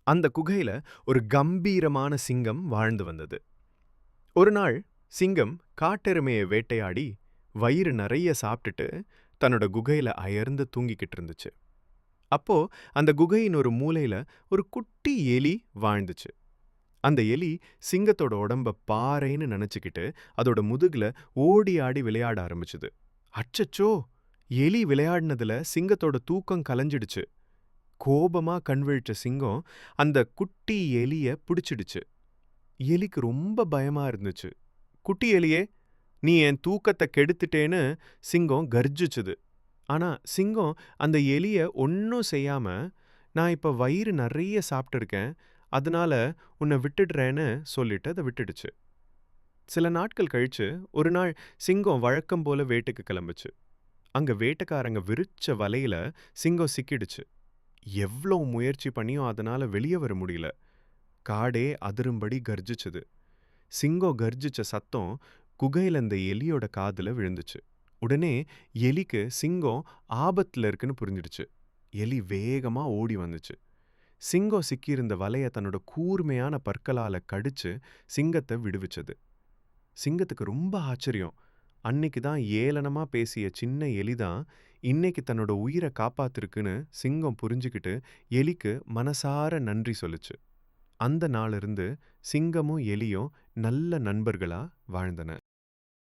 அந்த குகையில ஒரு கம்பீரமான சிங்கம் வாழ்ந்து வந்தது. ஒரு நாள் சிங்கம் காட்டெருமைய வேட்டையாடி வயிறு நிறைய சாப்பிட்டுட்டு தன்னோட குகையில அயர்ந்து தூங்கிக்கிட்டு இருந்துச்சு. அப்போ அந்த குகையின் ஒரு மூலையில ஒரு குட்டி எலி வாழ்ந்துச்சு. அந்த எலி சிங்கத்தோட உடம்ப பாறைன்னு நினைச்சுக்கிட்டு அதோட முதுகுல ஓடி ஆடி விளையாட ஆரம்பிச்சுது. அச்சச்சோ! எலி விளையாடினதுல சிங்கத்தோட தூக்கம் கலைஞ்சிடுச்சு. கோபமா கண் விழிச்ச சிங்கம் அந்த குட்டி எலிய பிடிச்சிடுச்சு. எலிக்கு ரொம்ப பயமா இருந்துச்சு. குட்டி எலியே, நீ என் தூக்கத்த கெடுத்துட்டேன்னு சிங்கம் கர்ஜிச்சுது. ஆனா சிங்கம் அந்த எலிய ஒன்னும் செய்யாம, நான் இப்ப வயிறு நிறைய சாப்பிட்டிருக்கேன், அதனால உன்னை விட்டுடுறேன்னு சொல்லிட்டு அதை விட்டுடுச்சு. சில நாட்கள் கழிச்சு ஒரு நாள் சிங்கம் வழக்கம் போல வேட்டைக்கு கிளம்புச்சு. அங்க வேட்டைக்காரங்க விரிச்ச வலையில சிங்கம் சிக்கிடுச்சு. எவ்ளோ முயற்சி பண்ணியும் அதனால வெளியே வர முடியல. காடே அதிரும்படி கர்ஜிச்சுது. சிங்கம் கர்ஜிச்ச சத்தம் குகையில இந்த எலியோட காதுல விழுந்துச்சு. உடனே எலிக்கு சிங்கம் ஆபத்துல இருக்குன்னு புரிஞ்சிடுச்சு. எலி வேகமா ஓடி வந்துச்சு. சிங்கம் சிக்கியிருந்த வலைய தன்னோட கூர்மையான பற்களால கடிச்சு சிங்கத்தை விடுவிச்சது. சிங்கத்துக்கு ரொம்ப ஆச்சரியம். அன்னைக்கு தான் ஏளனமா பேசிய சின்ன எலிதான் இன்னைக்கு தன்னோட உயிரை காப்பாத்திருக்குன்னு சிங்கம் புரிஞ்சுக்கிட்டு எலிக்கு மனசார நன்றி சொல்லுச்சு. அந்த நாளிலிருந்து சிங்கமும் எலியும் நல்ல நண்பர்களா வாழ்ந்தன.